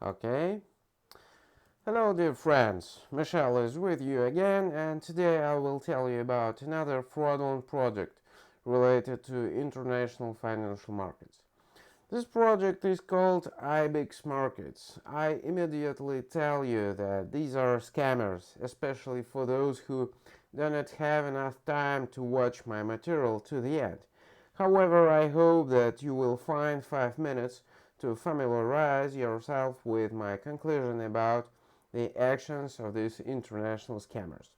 Okay. Hello, dear friends. Michelle is with you again, and today I will tell you about another fraudulent project related to international financial markets. This project is called IbexMarkets. I immediately tell you that these are scammers, especially for those who do not have enough time to watch my material to the end. However, I hope that you will find 5 minutes to familiarize yourself with my conclusion about the actions of these international scammers.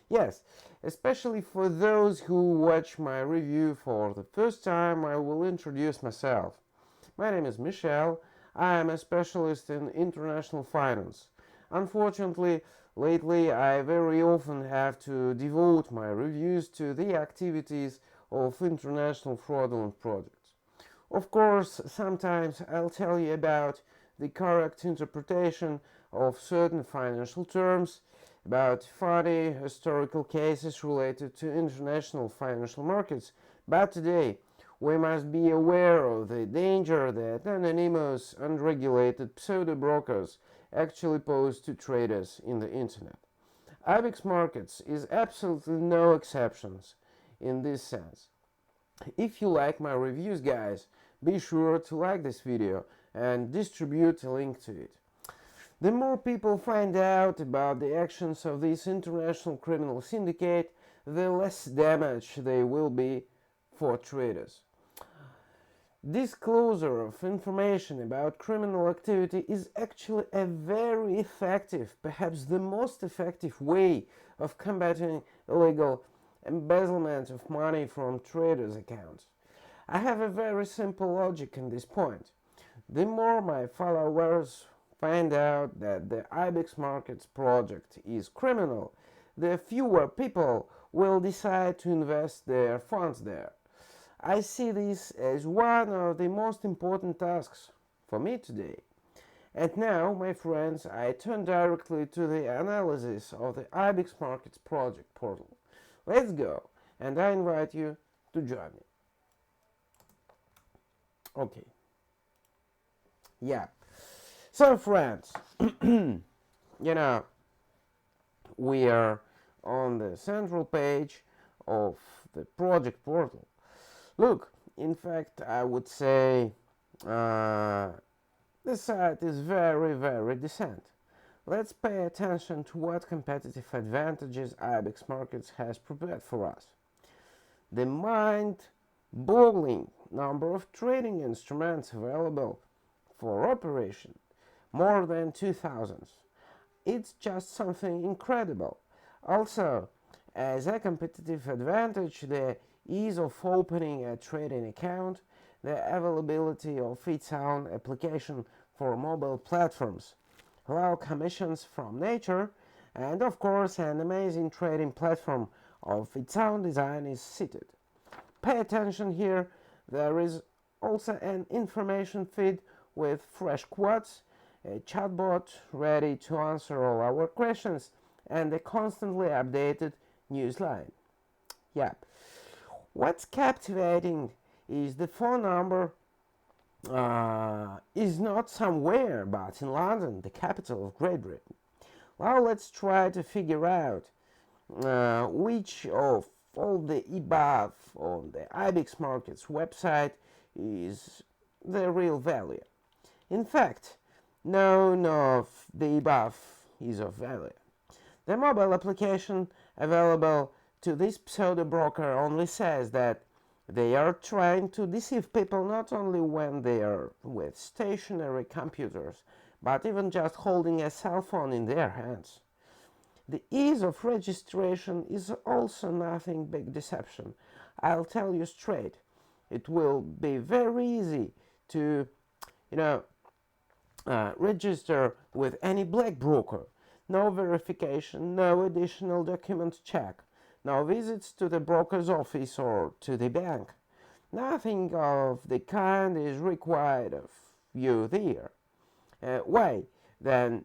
Yes, especially for those who watch my review for the first time, I will introduce myself. My name is Michel. I am a specialist in international finance. Unfortunately, lately I very often have to devote my reviews to the activities of international fraudulent projects. Of course, sometimes I'll tell you about the correct interpretation of certain financial terms, about funny historical cases related to international financial markets, but today we must be aware of the danger that anonymous, unregulated pseudo brokers actually pose to traders in the internet. IbexMarkets is absolutely no exceptions in this sense. If you like my reviews, guys, be sure to like this video and distribute a link to it. The more people find out about the actions of this international criminal syndicate, the less damage there will be for traders. Disclosure of information about criminal activity is actually a very effective, perhaps the most effective way of combating illegal embezzlement of money from traders' accounts. I have a very simple logic in this point. The more my followers find out that the IbexMarkets project is criminal, the fewer people will decide to invest their funds there. I see this as one of the most important tasks for me today. And now, my friends, I turn directly to the analysis of the IbexMarkets project portal. Let's go, and I invite you to join me. Okay, yeah. So, friends, you know, we are on the central page of the project portal. Look, in fact, I would say the site is very decent. Let's pay attention to what competitive advantages IbexMarkets has prepared for us. The mind-boggling number of trading instruments available for operation, more than 2,000. It's just something incredible. Also, as a competitive advantage, the ease of opening a trading account, the availability of its own application for mobile platforms, low commissions from nature, and of course an amazing trading platform of its own design is seated. Pay attention here, there is also an information feed with fresh quotes, a chatbot ready to answer all our questions, and a constantly updated newsline. Yeah. What's captivating is the phone number is not somewhere but in London, the capital of Great Britain. Well, let's try to figure out which of all the above on the IbexMarkets website is the real value. In fact, none of the above is of value. The mobile application available to this pseudo broker only says that they are trying to deceive people not only when they are with stationary computers, but even just holding a cell phone in their hands. The ease of registration is also nothing big deception. I'll tell you straight. It will be very easy to, register with any black broker. No verification, no additional document check, no visits to the broker's office or to the bank. Nothing of the kind is required of you there. Why? Then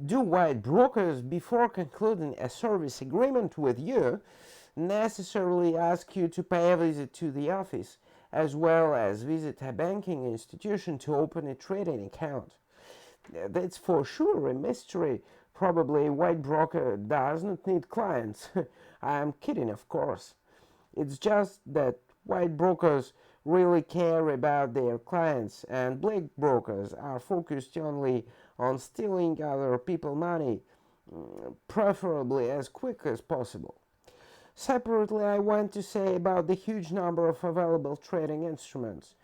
do white brokers, before concluding a service agreement with you, necessarily ask you to pay a visit to the office, as well as visit a banking institution to open a trading account. That's for sure a mystery. Probably a white broker doesn't need clients. I'm kidding, of course. It's just that white brokers really care about their clients, and black brokers are focused only on stealing other people's money, preferably as quick as possible. Separately, I want to say about the huge number of available trading instruments.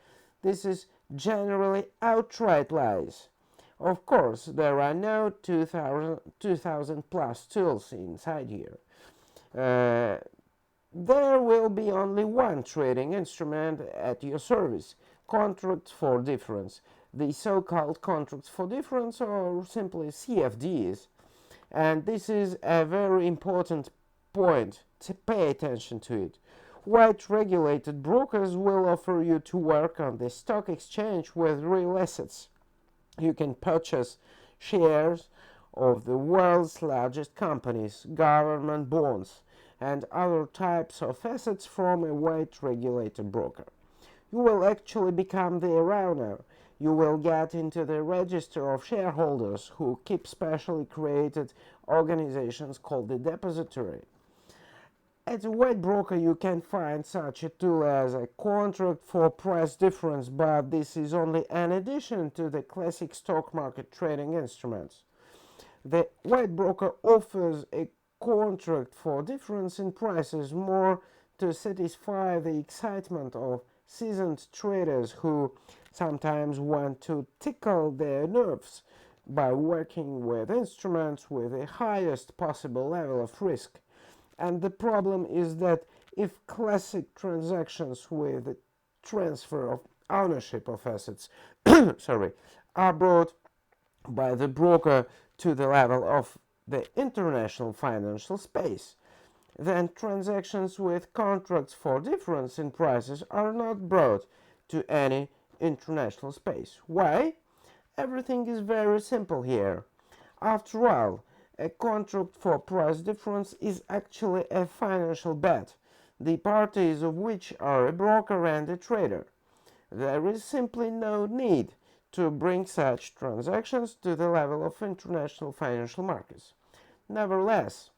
This is generally outright lies. Of course, there are no 2000 plus tools inside here. Uh, there will be only one trading instrument at your service, contracts for difference. The so-called contracts for difference, or simply CFDs. And this is a very important point to pay attention to it. White regulated brokers will offer you to work on the stock exchange with real assets. You can purchase shares of the world's largest companies, government bonds, and other types of assets from a white regulated broker. You will actually become their owner. You will get into the register of shareholders who keep specially created organizations called the depository. At a white broker, you can find such a tool as a contract for price difference, but this is only an addition to the classic stock market trading instruments. The white broker offers a contract for difference in prices more to satisfy the excitement of seasoned traders who sometimes want to tickle their nerves by working with instruments with the highest possible level of risk. And the problem is that if classic transactions with the transfer of ownership of assets sorry, are brought by the broker to the level of the international financial space, then transactions with contracts for difference in prices are not brought to any international space. Why? Everything is very simple here. After all, a contract for price difference is actually a financial bet, the parties of which are a broker and a trader. There is simply no need to bring such transactions to the level of international financial markets. Nevertheless,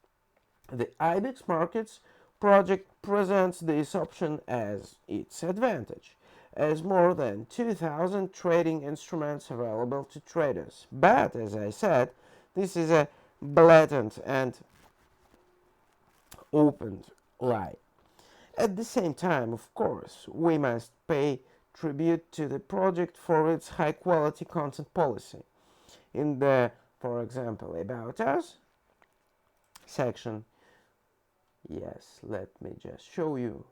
the IbexMarkets project presents this option as its advantage, as more than 2,000 trading instruments available to traders. But, as I said, this is a blatant and open lie. At the same time, of course, we must pay tribute to the project for its high quality content policy. In the, for example, About Us section, yes, let me just show you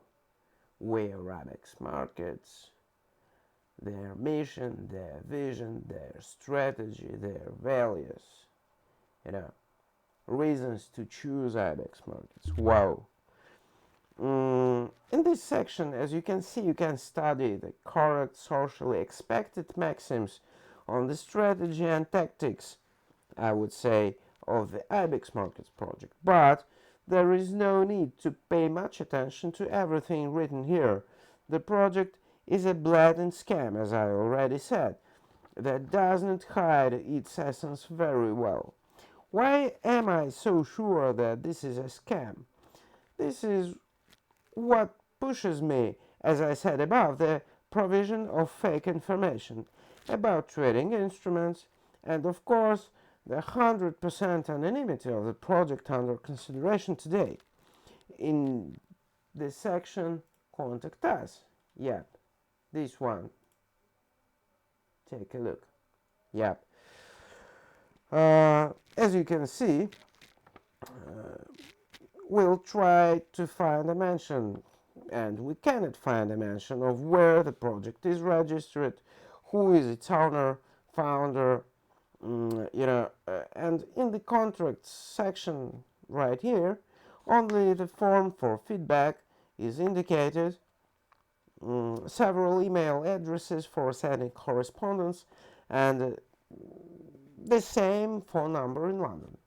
where IbexMarkets, their mission, their vision, their strategy, their values, reasons to choose IbexMarkets. Wow. In this section, as you can see, you can study the correct socially expected maxims on the strategy and tactics, I would say, of the IbexMarkets project. But there is no need to pay much attention to everything written here. The project is a blatant scam, as I already said, that doesn't hide its essence very well. Why am I so sure that this is a scam? This is what pushes me, as I said above, the provision of fake information about trading instruments, and of course the 100% anonymity of the project under consideration today. In this section, contact us. Yep, this one. Take a look. Yep. As you can see, we'll try to find a mention, and we cannot find a mention of where the project is registered, who is its owner, founder, and in the contracts section right here, only the form for feedback is indicated, several email addresses for sending correspondence, and the same phone number in London.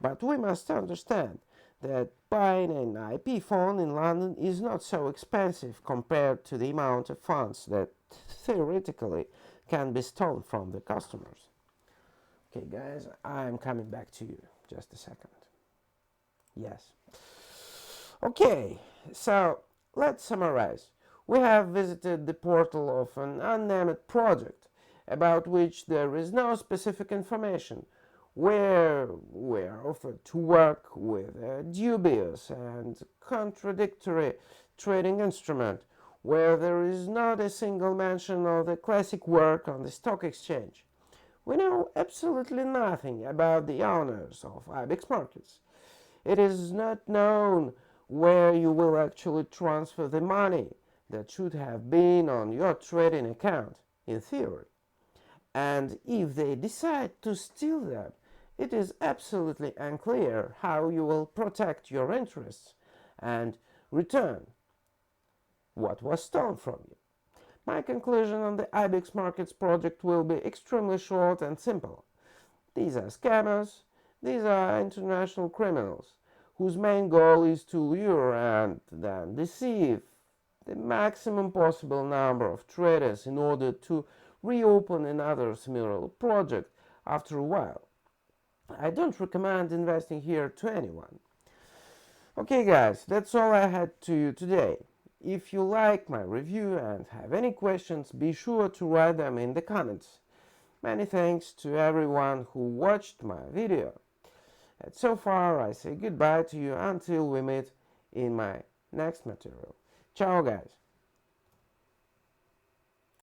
But we must understand that buying an IP phone in London is not so expensive compared to the amount of funds that theoretically can be stolen from the customers. Okay, guys, I'm coming back to you. Just a second. Yes. Okay, so let's summarize. We have visited the portal of an unnamed project about which there is no specific information, where we are offered to work with a dubious and contradictory trading instrument, where there is not a single mention of the classic work on the stock exchange. We know absolutely nothing about the owners of IbexMarkets. It is not known where you will actually transfer the money that should have been on your trading account, in theory. And if they decide to steal them, it is absolutely unclear how you will protect your interests and return what was stolen from you. My conclusion on the IbexMarkets project will be extremely short and simple. These are scammers, these are international criminals, whose main goal is to lure and then deceive the maximum possible number of traders in order to reopen another similar project after a while. I don't recommend investing here to anyone. Okay guys, that's all I had to you today. If you like my review and have any questions, be sure to write them in the comments. Many thanks to everyone who watched my video. And so far, I say goodbye to you until we meet in my next material. Ciao guys!